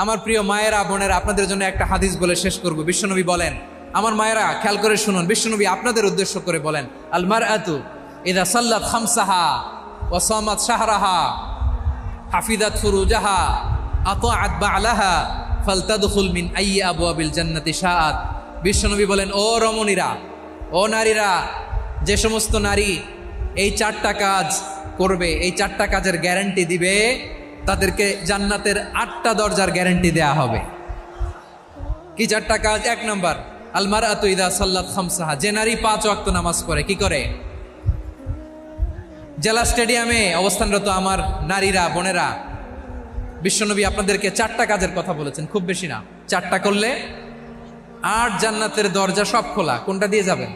আমার প্রিয় মায়েরা বোনেরা, আপনাদের জন্য একটা হাদিস বলে শেষ করব। বিশ্বনবী বলেন, আমার মায়েরা খেয়াল করে শুনুন, বিশ্বনবী আপনাদের উদ্দেশ্য করে বলেন, আল মারআতু ইযা সাল্লাত খামসাহা ওয়া সামাত শাহরাহা হাফিজাত ফুরুজাহা আতাআত বা'লাহা ফালতাদখুল মিন আইয়ি আবওয়াবিল জান্নাতি শাআত। বিশ্বনবী বলেন, ও রমণীরা, ও নারীরা, যে সমস্ত নারী এই 4টা কাজ করবে, এই 4টা কাজের গ্যারান্টি দিবে, তাদেরকে জান্নাতের 8টা দরজার গ্যারান্টি দেয়া হবে। কি 4টা কাজ? 1 নম্বর, আল মারআতু ইযা সাল্লাত খামসাহা, যে নারী 5 ওয়াক্ত নামাজ পড়ে। কি করে? জেলা স্টেডিয়ামে অবস্থানরত আমার নারীরা বোনেরা, বিশ্বনবী আপনাদেরকে 4টা কাজের কথা বলেছেন, খুব বেশি না। 4টা করলে 8 জান্নাতের দরজা সব খোলা। কোনটা দিয়ে যাবেন?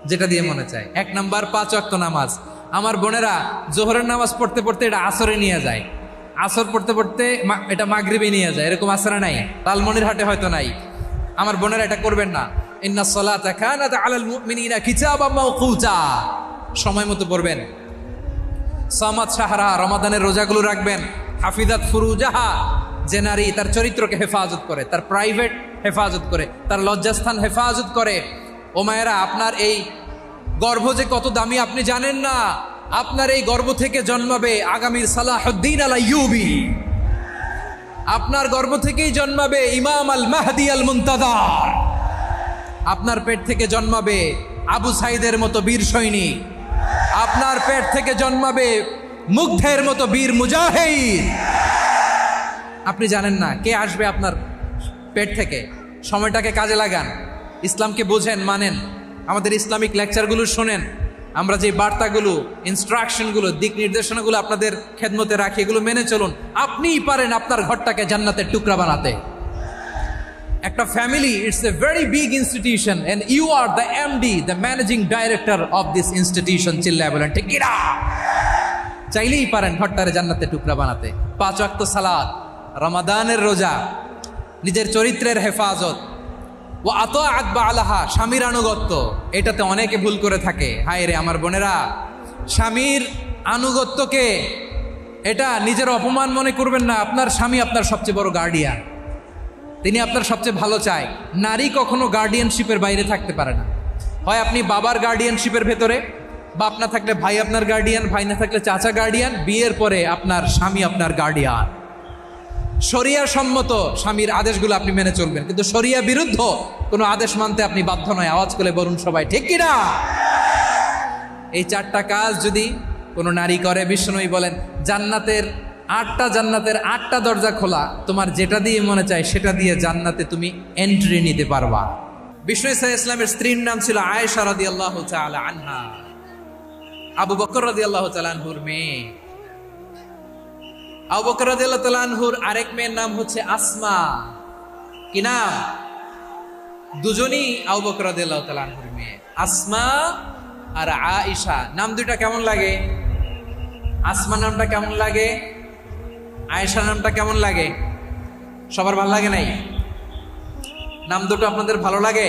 যেটা দিয়ে মনে চায়। 1 নাম্বার 5 ওয়াক্ত নামাজ। আমার বোনেরা জোহরের নামাজ পড়তে পড়তে এটা আসরে নিয়ে যায়, আসর পড়তে পড়তে এটা মাগরিবে নিয়ে যায়। এরকম আসরা নাই, লালমনিরহাটে হয়তো নাই। আমার বোনেরা এটা করবেন না। ইন্নাস সালাতা কানাত আলাল মুমিনিনা কিতাবাম মাওকুতা, সময় মতো পড়বেন। সামাত শাহরা, রমাদানের রোজাগুলো রাখবেন। হাফিজাত ফুরুজাহা, যে নারী তার চরিত্রকে হেফাজত করে, তার প্রাইভেট হেফাজত করে, তার লজ্জাস্থান হেফাজত করে। ও মায়েরা, আপনার এই গর্ভ যে কত দামি আপনি জানেন না। আপনার এই গর্ভ থেকে জন্মাবে আগামীর সালাহুদ্দিন আল আইয়ুবী। আপনার গর্ভ থেকেই জন্মাবে ইমাম আল মাহদি আল মুনতাযার। আপনার পেট থেকে জন্মাবে আবু সাইদের মতো বীর সৈনিক। আপনার পেট থেকে জন্মাবে মুগ্ধের মতো বীর মুজাহিদ। আপনি জানেন না কে আসবে আপনার পেট থেকে। সময়টাকে কাজে লাগান, ইসলামকে বোঝেন, মানেন, আমাদের ইসলামিক লেকচারগুলো শোনেন। আমরা যে বার্তাগুলো, ইনস্ট্রাকশনগুলো, দিক নির্দেশনাগুলো আপনাদের খেদমতে রাখি, এগুলো মেনে চলুন। আপনিই পারেন আপনার ঘরটাকে জান্নাতের টুকরা বানাতে। একটা family, it's a very big institution and you are the MD, the managing director of this institution. চিল্লায় বলেন ঠিক কিনা? চাইলেই পারেন ঘরটারে জান্নাতের টুকরা বানাতে। 5 ওয়াক্ত সালাত, রমাদানের রোজা, নিজের চরিত্রের হেফাজত, ও আতাআত বা'লাহা, স্বামীর আনুগত্য। এটাতে অনেকে ভুল করে থাকে। হায় রে আমার বোনেরা, স্বামীর আনুগত্যকে এটা নিজের অপমান মনে করবেন না। আপনার স্বামী আপনার সবচেয়ে বড় গার্ডিয়ান, তিনি আপনার সবচেয়ে ভালো চায়। নারী কখনো গার্ডিয়ানশিপের বাইরে থাকতে পারে না। হয় আপনি বাবার গার্ডিয়ানশিপের ভেতরে, বাপ না থাকলে ভাই আপনার গার্ডিয়ান, ভাই না থাকলে চাচা গার্ডিয়ান, বিয়ের পরে আপনার স্বামী আপনার গার্ডিয়ান। শরিয়া সম্মত স্বামীর আদেশগুলো আপনি মেনে চলবেন, কিন্তু শরিয়া বিরুদ্ধ কোনো আদেশ মানতে আপনি বাধ্য নয়। আওয়াজ করে বলুন সবাই ঠিক কিনা? এই 4টা কাজ যদি কোনো নারী করে, বিশ্বনবী বলেন জান্নাতের 8টা দরজা খোলা। তোমার যেটা দিয়ে মনে চায় সেটা দিয়ে জান্নাতে তুমি এন্ট্রি নিতে পারবা। বিষ্ণু সাল্লাল্লাহু আলাইহি ওয়াসাল্লামের স্ত্রীর নাম ছিল আয়েশা রাদিয়াল্লাহু তাআলা আনহা, আবু বকর রাদিয়াল্লাহু তাআলা আনহুর মেয়ে। আবু বকর রাদিয়াল্লাহু তাআলা আনহুর আরেক মেয়ের নাম হচ্ছে আসমা। কি নাম? দুজনই আবু বকর রাদিয়াল্লাহু তাআলা আনহুর মেয়ে, আসমা আর আয়েশা। নাম দুইটা কেমন লাগে? আসমা নামটা কেমন লাগে? আয়েশা নামটা কেমন লাগে? সবার ভালো লাগে নাই? নাম দুটো আপনাদের ভালো লাগে?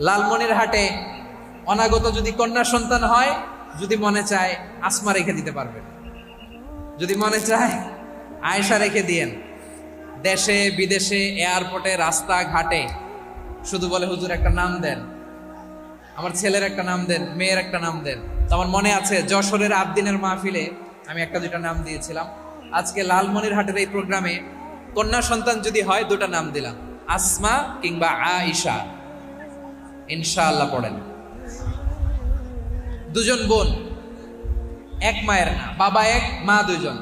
লালমনিরহাটে অনাগত যদি কন্যা সন্তান হয়, যদি মনে চায় আসমা রেখে দিতে পারবেন, যদি মনে চায় আয়েশা রেখে দিয়েন। দেশে বিদেশে, এয়ারপোর্টে, রাস্তাঘাটে শুধু বলে হুজুর একটা নাম দেন, আমার ছেলের একটা নাম দেন, মেয়ের একটা নাম দেন। তো আমার মনে আছে যশোরের আবদিনের মাহফিলে আমি 1-2টা নাম দিয়েছিলাম। আজকে লালমনিরহাটের এই প্রোগ্রামে কন্যা সন্তান যদি হয় 2টা নাম দিলাম, আসমা কিংবা আয়েশা। ইনশাআল্লাহ পড়েন। দুজন বোন, এক মায়ের না, বাবা এক, মা 2জন।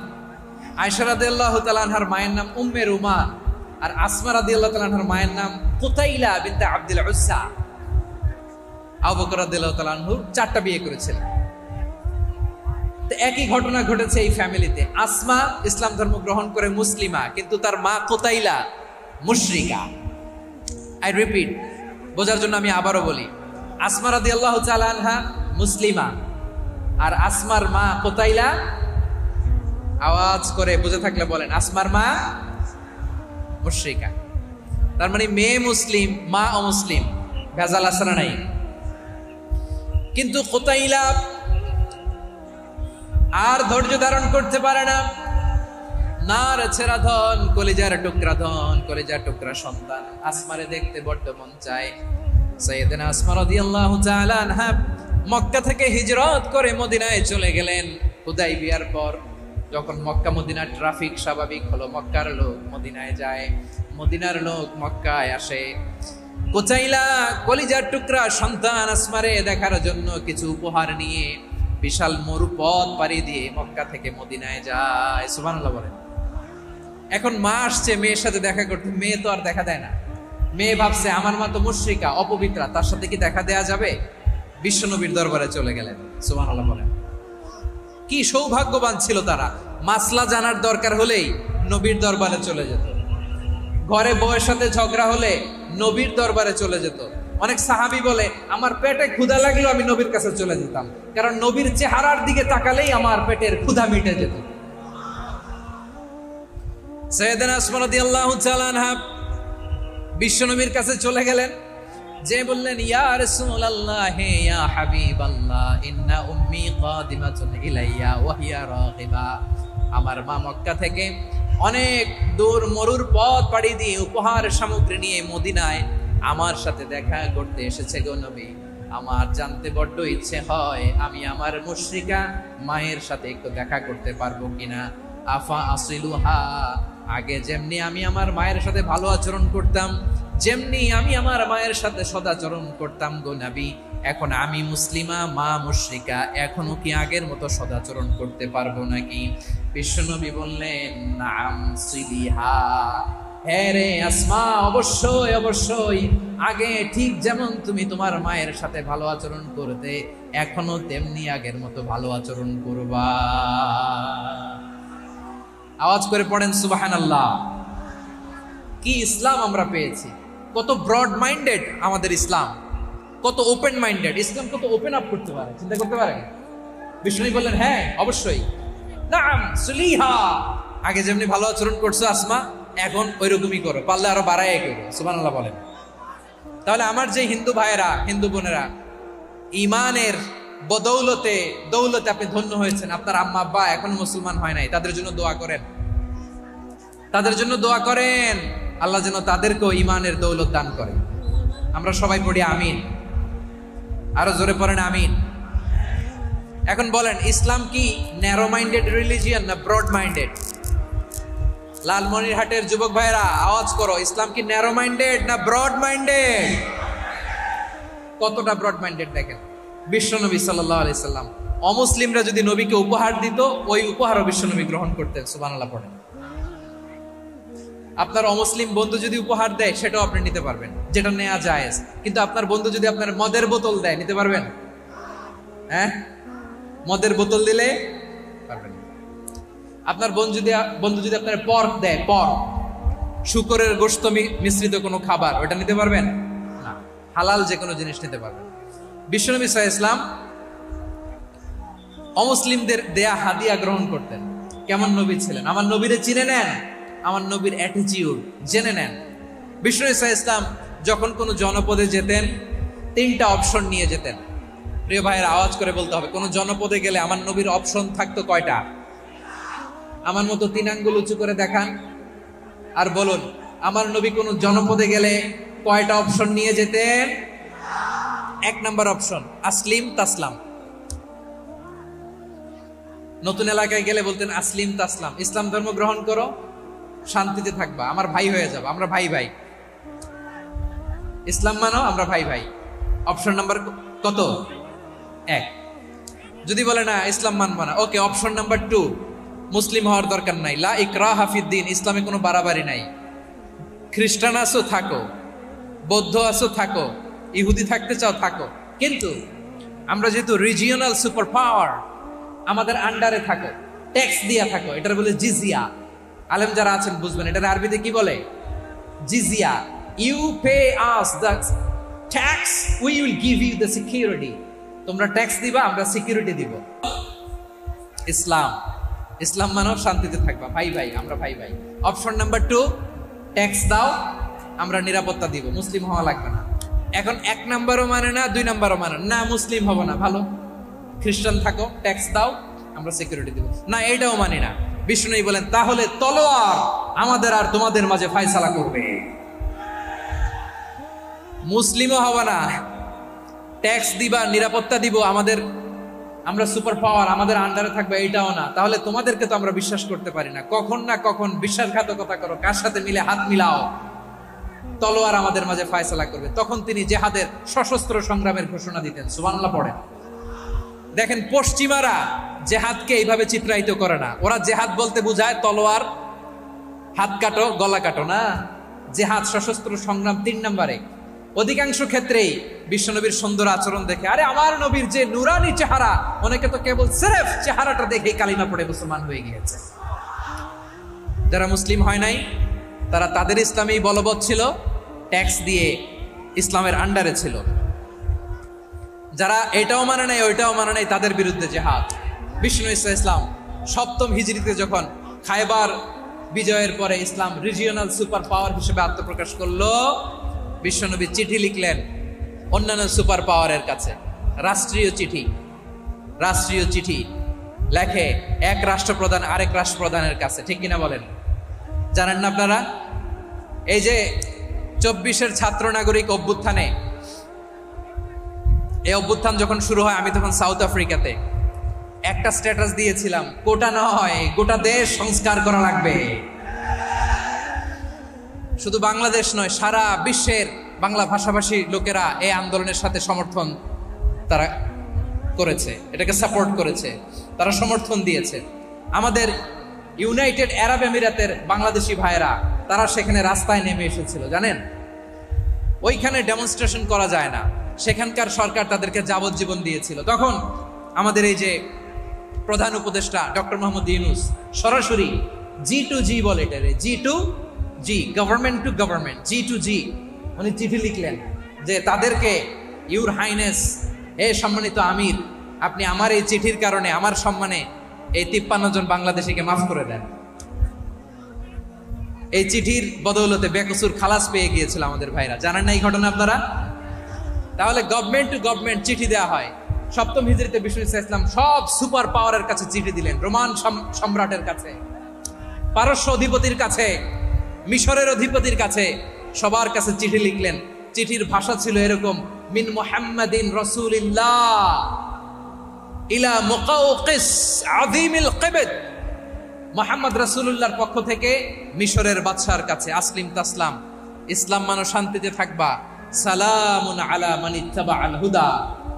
আয়েশা রাদিয়াল্লাহু তাআলা আনহার মায়ের নাম উম্মে রুমান, আর আসমা রাদিয়াল্লাহু তাআলা আনহার মায়ের নাম কুতাইলা বিনতে আব্দুল উজ্জা। আবু বকর রাদিয়াল্লাহু তাআলা আনহু 4টা বিয়ে করেছিলেন। তো একই ঘটনা ঘটেছে এই ফ্যামিলিতে। আসমা ইসলাম ধর্ম গ্রহণ করে মুসলিমা, কিন্তু তার মা কুতাইলা মুশরিকা। আই রিপিট, বোঝার জন্য আমি আবারও বলি, আসমা রাদিয়াল্লাহু তাআলা আনহা মুসলিমা, আর আসমার মা কুতাইলা। আওয়াজ করে বুঝে থাকলে বলেন, আসমার মা মুশরিকা। তার মানে মেয়ে মুসলিম, মা অমুসলিম। ভেজাল আছে না নাই? কিন্তু কুতাইলা আর ধৈর্য ধারণ করতে পারে না। নার ছেড়া ধন, কলিজার টুকরা ধন, কলিজার টুকরা সন্তান আসমারে দেখতে বড্ড মন চায়। সাইয়েদনা আসমা রাদিয়াল্লাহু তাআলা আনহা মক্কা থেকে হিজরত করে মদিনায় চলে গেলেন হুদাইবিয়ার পর। যখন মক্কা মদিনার ট্রাফিক স্বাভাবিক হলো, মক্কার লোক মদিনায় যায়, মদিনার লোক মক্কায় আসে। কোচাইলা কলিজার টুকরা সন্তান আসমারে দেখার জন্য কিছু উপহার নিয়ে বিশাল মরুপথ পাড়ি দিয়ে মক্কা থেকে মদিনায় যায়। সুবহানাল্লাহ বলেন। এখন মা আসছে মেয়ের সাথে দেখা করতে, মেয়ে তো আর দেখা দেয় না। মেয়ে ভাবছে আমার মা তো মুশরিকা, অপবিত্রা, তার সাথে কি দেখা দেয়া যাবে? বিশ্বনবীর দরবারে চলে গেলেন। সুবহানাল্লাহ বলেন। কি সৌভাগ্যবান ছিল তারা, মাসলা জানার দরকার হলেই নবীর দরবারে চলে যেত। ঘরে বউয়ের সাথে ঝগড়া হলে নবীর দরবারে চলে যেত। অনেক সাহাবী বলে আমার পেটে ক্ষুধা লাগলেও আমি নবীর কাছে চলে যেতাম, কারণ নবীর চেহারার দিকে তাকালেই আমার পেটের ক্ষুধা মিটে যেত। সাইয়েদনা আসমা রাদিয়াল্লাহু তাআলা আনহা বিশ্বনবীর কাছে চলে গেলেন, যে বললেন ইয়া রাসূলুল্লাহ ইয়া হাবিবাল্লাহ ইন্না উম্মি কাদিমাতুন ইলাইয়া ওয়া হিয়া রাগিবা। আমার মা মক্কা থেকে অনেক দূর মরুর পথ পাড়ি দিয়ে উপহার সামগ্রী নিয়ে মদিনায় আমার সাথে দেখা করতে এসেছে গো নবী। আমার জানতে বড্ড ইচ্ছে হয় আমি আমার মুশরিকা মায়ের সাথে একটু দেখা করতে পারবো কিনা। আফা আসিলুহা, আগে যেমনি আমি আমার মায়ের সাথে ভালো আচরণ করতাম, যেমনি আমি আমার মায়ের সাথে সদাচরণ করতাম গো নবী, এখন আমি মুসলিমা মা মুশরিকা, এখনো কি আগের মতো সদাচরণ করতে পারবো নাকি? বিশ্বনবী বললেন নাম সিলিহা, হ্যাঁ রে আসমা, অবশ্যই অবশ্যই, আগে ঠিক যেমন তুমি তোমার মায়ের সাথে ভালো আচরণ করতে, এখনো তেমনি আগের মতো ভালো আচরণ করবা। আওয়াজ করে পড়েন সুবহানাল্লাহ। কি ইসলাম আমরা পেয়েছি! কত ব্রড মাইন্ডেড আমাদের ইসলাম, কত ওপেন মাইন্ডেড ইসলাম, কত ওপেন আপ করতে পারে, চিন্তা করতে পারে। বিষ্ণু বললেন হ্যাঁ অবশ্যই, নাম সুলিহা, আগে যেমনি ভালো আচরণ করছো আসমা, এখন ওই রকমই করো, পারলে আরো বাড়াই করো। সুবহানাল্লাহ বলেন। তাহলে আমার যে হিন্দু ভাইয়েরা, হিন্দু বোনেরা, ইমানের বদৌলতে দৌলতে আপনি ধন্য হয়েছেন, আপনার আম্মা আব্বা এখন মুসলমান হয় নাই, তাদের জন্য দোয়া করেন, তাদের জন্য দোয়া করেন, আল্লাহ যেন তাদেরকেও ইমানের দৌলত দান করে। আমরা সবাই পড়ি আমিন, আরো জোরে পড়েন আমিন। এখন বলেন ইসলাম কি ন্যারো মাইন্ডেড রিলিজিয়ান না ব্রড মাইন্ডেড? লালমনিরহাটের যুবক ভাইরা আওয়াজ করো, ইসলাম কি ন্যারো মাইন্ডেড না ব্রড মাইন্ডেড? কতটা ব্রড মাইন্ডেড দেখেন। বিশ্বনবী সাল্লাল্লাহু আলাইহি সাল্লাম অমুসলিমরা যদি নবীকে উপহার দিত, ওই উপহারও বিশ্বনবী গ্রহণ করতেন। সুবহানাল্লাহ পড়েন। আপনার অমুসলিম বন্ধু যদি উপহার দেয় সেটাও আপনি নিতে পারবেন, যেটা নেওয়া জায়েজ। কিন্তু আপনার বন্ধু যদি আপনার মদের বোতল দেয়, নিতে পারবেন? হ্যাঁ, মদের বোতল দিলে পারবেন। আপনার বন্ধু যদি আপনার পর্ক দেয়, পর্ক, শূকরের গোশত মিশ্রিত কোনো খাবার, ওটা নিতে পারবেন না। হালাল যে কোনো জিনিস নিতে পারবেন। বিশ্বনবী সাল্লাল্লাহু আলাইহি ওয়াসাল্লাম অমুসলিমদের দেয়া হাদিয়া গ্রহণ করতেন। কেমন নবী ছিলেন! আমার নবীরে চিনে নেন, আমার নবীর অ্যাটিটিউড জেনে নেন। বিশ্বনবী সাল্লাল্লাহু আলাইহি ওয়াসাল্লাম যখন কোনো জনপদে যেতেন, 3টা অপশন নিয়ে যেতেন। প্রিয় ভাইয়ের আওয়াজ করে বলতে হবে, কোন জনপদে গেলে আমার নবীর অপশন থাকতো কয়টা? আমার মতো 3 আঙ্গুল উঁচু করে দেখান আর বলুন, আমার নবী কোন জনপদে গেলে কয়টা অপশন নিয়ে যেতেন? 1 নাম্বার অপশন আসলিম তাসলাম। নতুন এলাকায় গেলে বলতেন আসলিম তাসলাম, ইসলাম ধর্ম গ্রহণ করো, শান্তিতে থাকবা, আমার ভাই হয়ে যাবে, আমরা ভাই ভাই, ইসলাম মানো, আমরা ভাই ভাই। অপশন নাম্বার কত? 1। যদি বলে না ইসলাম মানবা না, ওকে, অপশন নাম্বার 2, মুসলিম হওয়ার দরকার নাই, লা ইকরাহা ফিদ্দিন, ইসলামে কোনো বাড়াবাড়ি নাই। খ্রিস্টান আছো থাকো, বৌদ্ধ আছো থাকো, ইহুদি থাকতে চাও থাকো, কিন্তু আমরা যেহেতু রিজিওনাল সুপার পাওয়ার, আমাদের আন্ডারে থাকো, ট্যাক্স দিয়া থাকো, এটার বলে জিজিয়া। আলেম যারা আছেন বুঝবেন, এটার আরবিতে কি বলে? জিজিয়া। You pay us the tax, we will give you the security. তোমরা ট্যাক্স দিবা, আমরা সিকিউরিটি দিব। ইসলাম, ইসলাম মানো শান্তিতে থাকবা, ভাই ভাই, আমরা ভাই ভাই। অপশন নাম্বার 2, ট্যাক্স দাও, আমরা নিরাপত্তা দিব, মুসলিম হওয়া লাগবে না। এখন 1 নাম্বারও মানে না, 2 নাম্বারও মানে না, মুসলিম হবো না, ভালো, খ্রিস্টান থাকো, ট্যাক্স দাও, আমরা সিকিউরিটি দিব না, এইটাও মানি না। বিষ্ণু বলেন, তাহলে তলোয়ার আমাদের আর তোমাদের মাঝে ফায়সালা করবে। মুসলিমও হবা না, ট্যাক্স দিবা, নিরাপত্তা দিব, আমরা সুপার পাওয়ার, আমাদের আন্ডারে থাকবে, এইটাও না। তাহলে তোমাদেরকে তো আমরা বিশ্বাস করতে পারি না, কখন না কখন বিশ্বাসঘাতকতা করো, কার সাথে মিলে হাত মিলাও, তলোয়ার আমাদের মাঝে ফায়সালা করবে। তখন তিনি জেহাদের সশস্ত্র সংগ্রামের ঘোষণা দিতেন। সুবহানাল্লাহ পড়েন। দেখেন, পশ্চিমারা জেহাদকে এইভাবে চিত্রায়িত করে না। ওরা জেহাদ বলতে বুঝায় তলোয়ার, হাত কাটো, গলা কাটো না। জেহাদ সশস্ত্র সংগ্রাম 3 নম্বরে। অধিকাংশ ক্ষেত্রেই বিশ্বনবীর সুন্দর আচরণ দেখে, আরে আমার নবীর যে নুরানি চেহারা, অনেকে তো কেবল সিরেফ চেহারাটা দেখেই কালিমা পড়ে মুসলমান হয়ে গিয়েছে। যারা মুসলিম হয় নাই তারা তাদের ইসলামেই বলবৎ ছিল, ট্যাক্স দিয়ে ইসলামের আন্ডারে ছিল। যারা এটাও মানে নাই ওইটাও মানে নাই, তাদের বিরুদ্ধে জেহাদ। বিষ্ণু ইসলাম 7ম হিজরিতে যখন খায়বার বিজয়ের পরে ইসলাম রিজিওনাল সুপার পাওয়ার হিসেবে আত্মপ্রকাশ করলো, বিশ্বনবী চিঠি লিখলেন অন্যান্য সুপার পাওয়ারের কাছে। রাষ্ট্রীয় চিঠি লেখে এক রাষ্ট্রপ্রধান আরেক রাষ্ট্রপ্রধানের কাছে, ঠিক কিনা বলেন? জানেন না আপনারা? এই যে 24-এর ছাত্র নাগরিক অভ্যুত্থানে, এই অভ্যুত্থান যখন শুরু হয়, আমি তখন সাউথ আফ্রিকাতে একটা স্ট্যাটাস দিয়েছিলাম, কোটা নয় গোটা দেশ সংস্কার করা লাগবে। শুধু বাংলাদেশ নয়, সারা বিশ্বের বাংলা ভাষাভাষী লোকেরা এই আন্দোলনের সাথে সমর্থন তারা করেছে, এটাকে সাপোর্ট করেছে, তারা সমর্থন দিয়েছে। আমাদের ইউনাইটেড আরব আমিরাতের বাংলাদেশি ভাইয়েরা, তারা সেখানে রাস্তায় নেমে এসেছিল, জানেন? ওইখানে ডেমনস্ট্রেশন করা যায় না, সেখানকার সরকার তাদেরকে যাবজ্জীবন দিয়েছিল। তখন আমাদের এই যে প্রধান উপদেষ্টা ডক্টর মোহাম্মদ ইউনূস সরাসরি G2G বলে, এটারে G2G, government to government, G2G, উনি চিঠি লিখলেন যে তাদেরকে, ইউর হাইনেস, হে সম্মানিত আমির, আপনি আমার এই চিঠির কারণে আমার সম্মানে এই 53 জন বাংলাদেশিকে মাফ করে দেন। এই চিঠির বদৌলতে বেকসুর খালাস পেয়ে গিয়েছিল আমাদের ভাইরা। জানেন না এই ঘটনা আপনারা? তাহলে গভর্নমেন্ট টু গভর্নমেন্ট চিঠি দেওয়া হয়। 7ম হিজরিতে বিষ্ণু ইসলাম সব সুপার পাওয়ারের কাছে চিঠি দিলেন, রোমান সম্রাটের কাছে, পারস্য অধিপতির কাছে, মিশরের অধিপতির কাছে, সবার কাছে চিঠি লিখলেন। চিঠির ভাষা ছিল এরকম, মিন মুহাম্মাদিন রাসূলিল্লাহ ইলা মুকাওকিস আযীমিল কিবত, মুহাম্মদ রাসূলুল্লাহর পক্ষ থেকে মিশরের বাদশার কাছে, আসলিম তাসলাম, ইসলাম মানো শান্তিতে থাকবা, সালামুন আলা মান ইত্তাবাআল হুদা,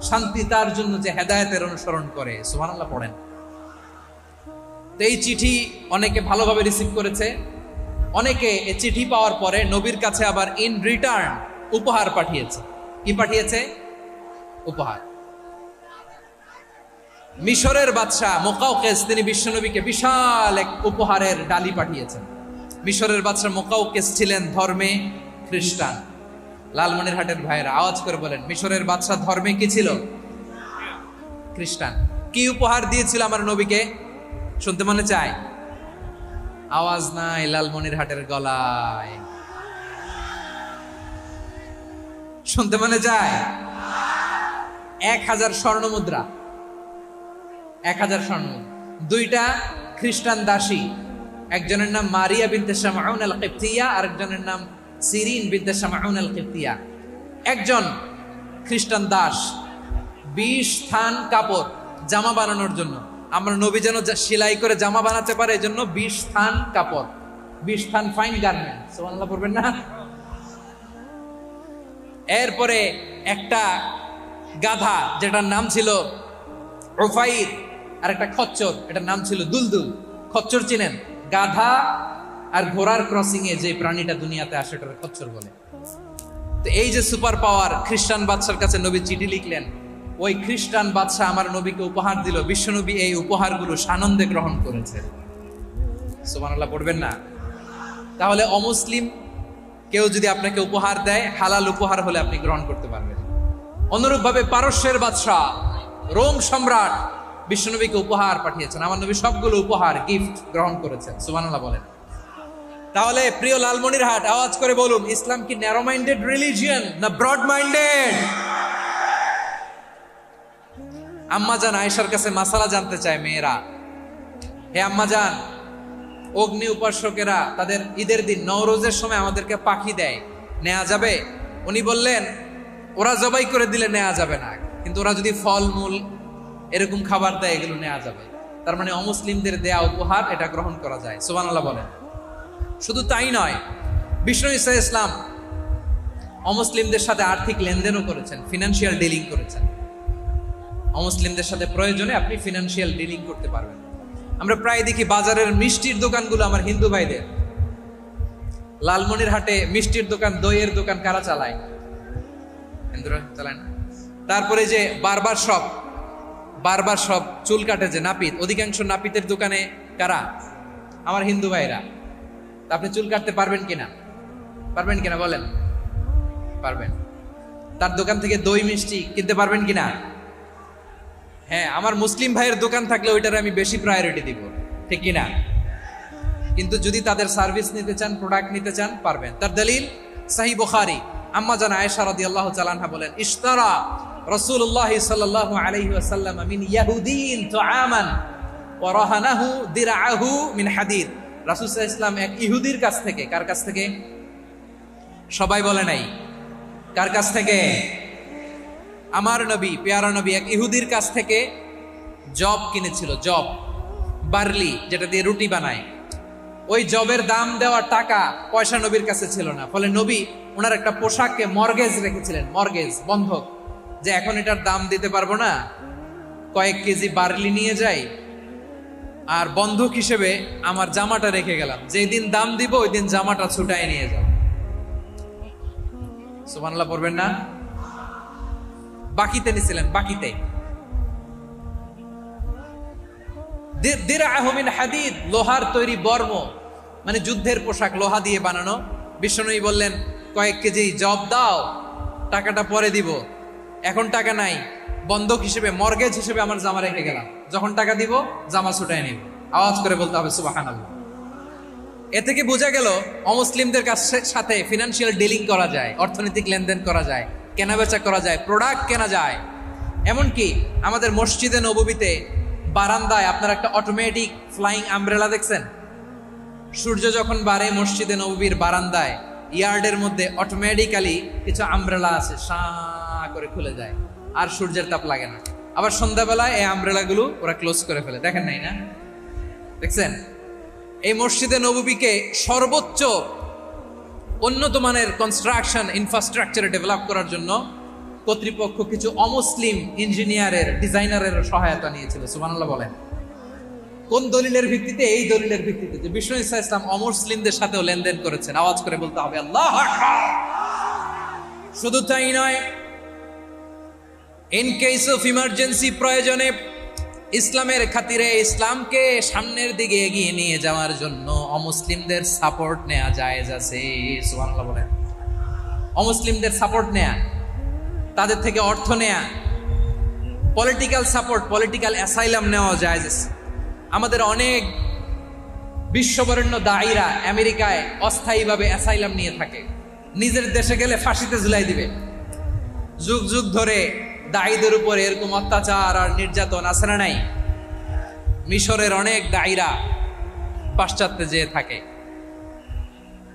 শান্তি তার জন্য যে হেদায়েতের অনুসরণ করে। সুবহানাল্লাহ পড়েন। তো এই চিঠি অনেকে ভালোভাবে রিসিভ করেছে, অনেকে এই চিঠি পাওয়ার পরে নবীর কাছে আবার ইন রিটার্ন উপহার পাঠিয়েছে। কি পাঠিয়েছে? উপহার। মিশরের বাদশা মুকাওকিস, তিনি বিশ্বনবীকে বিশাল এক উপহারের ডালি পাঠিয়েছেন। মিশরের বাদশা মুকাওকিস ছিলেন ধর্মে খ্রিস্টান। লালমনিরহাটের ভাইয়েরা আওয়াজ করে বলেন, মিশরের বাদশা ধর্মে কি ছিল? খ্রিস্টান। কি উপহার দিয়েছিল আমার নবীকে? শুনতে মনে চায়? আওয়াজ নাই লালমনিরহাটের গলায়, শুনতে মনে চায়? 1000 স্বর্ণ মুদ্রা, 1000 স্বর্ণ মুদ্রা। 2টা খ্রিস্টান দাসী, একজনের নাম মারিয়া বিনতে শামউন আল কিবতিয়া, আরেকজনের নাম সিরিন বিনতে শামউন আল কিবতিয়া। একজন খ্রিস্টান দাস 20 থান কাপড় জামা বানানোর জন্য, আমরা নবী যেন সেলাই করে জামা বানাতে পারে, এই জন্য 20 থান কাপড়, 20 থান ফাইন গার্মেন্ট। সুবহানাল্লাহ পড়বেন না? এরপরে একটা গাধা, যেটার নাম ছিল উফাইর, আর একটা খচ্চর, এটার নাম ছিল দুলদুল। খচ্চর চিনেন? গাধা আর ঘোড়ার ক্রসিং এ যে প্রাণীটা দুনিয়াতে আসে, এটার খচ্চর বলে। তো এই যে সুপার পাওয়ার খ্রিস্টান বাদশার কাছে নবী চিঠি লিখলেন, ওই খ্রিস্টান বাদশা আমার নবীকে উপহার দিল। বিশ্বনবী এই উপহারগুলো সানন্দে গ্রহণ করেছে। সুবহানাল্লাহ পড়বেন না? তাহলে অমুসলিম কেউ যদি আপনাকে উপহার দেয়, হালাল উপহার হলে আপনি গ্রহণ করতে পারবেন। অনুরূপভাবে পারস্যের বাদশা, রোম সম্রাট বিশ্বনবীকে উপহার পাঠিয়েছেন। আমার নবী সবগুলো উপহার, গিফট গ্রহণ করেছেন। সুবহানাল্লাহ বলেন। তাহলে প্রিয় লালমনিরহাট, আওয়াজ করে বলুন, ইসলাম কি ন্যারো মাইন্ডেড রিলিজিয়ন না ব্রড মাইন্ডেড? আম্মা জান আয়েশার কাছে মাসালা জানতে চায় মেয়েরা, হে আম্মা জান, অগ্নি উপাসকেরা তাদের ঈদের দিন নওরোজের সময় আমাদেরকে পাখি দেয়, নেওয়া যাবে? উনি বললেন ওরা জবাই করে দিলে নেওয়া যাবে না, কিন্তু ওরা যদি ফলমূল এরকম খাবার দেয় এগুলো নেওয়া যাবে। তার মানে অমুসলিমদের দেয়া উপহার এটা গ্রহণ করা যায়। সুবহানাল্লাহ বলেন। শুধু তাই নয়, বিষ্ণু ঈসা ইসলাম অমুসলিমদের সাথে আর্থিক লেনদেনও করেছেন, ফিনান্সিয়াল ডিলিং করেছেন। অমুসলিমদের সাথে প্রয়োজনে আপনি ফিনান্সিয়াল ডিলিং করতে পারবেন। আমরা প্রায় দেখি বাজারের মিষ্টির দোকানগুলো আমার হিন্দু ভাইদের। লালমনির হাটে মিষ্টির দোকান, দইয়ের দোকান কারা চালায়? হিন্দুরা চালায় না। তারপরে যে বারবার সব চুল কাটে যে নাপিত, অধিকাংশ নাপিতের দোকানে কারা? আমার হিন্দু ভাইরা। আপনি চুল কাটতে পারবেন কিনা? বলেন পারবেন। তার দোকান থেকে দই মিষ্টি কিনতে পারবেন কিনা? হ্যাঁ, আমার মুসলিম ভাইয়ের দোকান থাকলে ওইটার আমি বেশি প্রায়োরিটি দিব, ঠিক কিনা? কিন্তু যদি তাদের সার্ভিস নিতে চান, প্রোডাক্ট নিতে চান, পারবেন। তার দলিল সহিহ বুখারী, আম্মা জান আয়েশা রাদিয়াল্লাহু তাআলা আনহা বলেন, ইশতারা রাসূলুল্লাহ সাল্লাল্লাহু আলাইহি ওয়াসাল্লাম মিন ইয়াহুদিন তুআমান ওয়া রাহানাহু দিরআহু মিন হাদিদ। রাসূল সাল্লাল্লাহু আলাইহি ওয়াসাল্লাম এক ইহুদির কাছ থেকে, কার কাছ থেকে? সবাই বলে নাই কার কাছ থেকে? আমার নবী, পেয়ারা নবী এক ইহুদির কাছ থেকে জব কিনেছিল। জব, বার্লি, যেটা দিয়ে রুটি বানায়। ওই জবের দাম দেওয়া টাকা পয়সা নবীর কাছে ছিল না। ফলে নবী ওনার একটা পোশাককে মর্গেজ রেখেছিলেন, মর্গেজ, বন্ধক, যে এখন এটার দাম দিতে পারবো না, কয়েক কেজি বার্লি নিয়ে যাই আর বন্ধক হিসেবে আমার জামাটা রেখে গেলাম, যেই দিন দাম দিব ওই দিন জামাটা ছুটায় নিয়ে যাব। সুবহানাল্লাহ পড়বেন না? বাকিতে নিছিলেন, বাকিতে। দিরআহু মিন হাদিদ, লোহার তৈরি বর্ম, মানে যুদ্ধের পোশাক, লোহা দিয়ে বানানো। বিষ্ণুনবী বললেন কয়েক কেজি জব দাও, টাকাটা পরে দিব, এখন টাকা নাই, বন্ধক হিসেবে, মর্গেজ হিসেবে আমার জামা রেখে গেলাম, যখন টাকা দিব জামা ছুটায় নিব। আওয়াজ করে বলতে হবে সুবহানাল্লাহ। এ থেকে বোঝা গেল অমুসলিমদের সাথে ফিনান্সিয়াল ডিলিং করা যায়, অর্থনৈতিক লেনদেন করা যায়, কেনাবেচা করা যায়, প্রোডাক্ট কেনা যায়। এমনকি আমাদের মসজিদে নববীতে বারান্দায় আপনার একটা অটোমেটিক ফ্লাইং আমব্রেলা দেখছেন? সূর্য যখন বাড়ে মসজিদে নববীর বারান্দায় ইয়ার্ডের মধ্যে অটোমেটিক্যালি কিছু আমব্রেলা আছে, সাঁ করে খুলে যায়, আর সূর্যের তাপ লাগে না। আবার সন্ধ্যাবেলায় এই আমব্রেলাগুলো ওরা ক্লোজ করে ফেলে, দেখেন নাই না? দেখছেন? এই মসজিদে নববীকে সর্বোচ্চ উন্নত মানের কনস্ট্রাকশন ইনফ্রাস্ট্রাকচারে ডেভেলপ করার জন্য কর্তৃপক্ষ কিছু অমুসলিম ইঞ্জিনিয়ারের, ডিজাইনারের সহায়তা নিয়েছিল। সুবহানাল্লাহ বলেন। কোন দলিলের ভিত্তিতে? এই দলিলের ভিত্তিতে যে বিষ্ণু ঈসা ইসলাম অমুসলিমদের সাথেও লেনদেন করেছেন। আওয়াজ করে বলতে হবে আল্লাহু আকবার। শুধু তাই নয়, ইন কেস অফ ইমার্জেন্সি, প্রয়োজনে ইসলামের খাতিরে, ইসলামকে সামনের দিকে এগিয়ে নিয়ে যাওয়ার জন্য অমুসলিমদের সাপোর্ট নেওয়া জায়েজ আছে। সুবহানাল্লাহ বলেন। অমুসলিমদের সাপোর্ট নেয়া, তাদের থেকে অর্থ নেয়া, পলিটিক্যাল সাপোর্ট, পলিটিক্যাল অ্যাসাইলাম নেওয়া জায়েজ আছে। আমাদের অনেক বিশ্ববরেণ্য দায়ীরা আমেরিকায় অস্থায়ীভাবে অ্যাসাইলাম নিয়ে থাকে, নিজের দেশে গেলে ফাঁসিতে ঝুলাই দিবে। যুগ যুগ ধরে দায়ীদের উপরে এরকম অত্যাচার আর নির্যাতন আছে না নাই? মিশরের অনেক দায়ীরা পাশ্চাত্যে যেয়ে থাকে,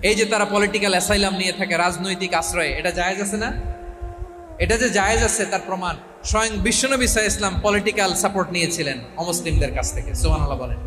এই যে তারা পলিটিক্যাল অ্যাসাইলাম নিয়ে থাকে, রাজনৈতিক আশ্রয়, এটা জায়েজ আছে না? এটা যে জায়েজ আছে তার প্রমাণ স্বয়ং বিশ্বনবী সাল্লাল্লাহু আলাইহি ওয়াসাল্লাম পলিটিক্যাল সাপোর্ট নিয়েছিলেন অমুসলিমদের কাছ থেকে। সুবহানাল্লাহ বলেন।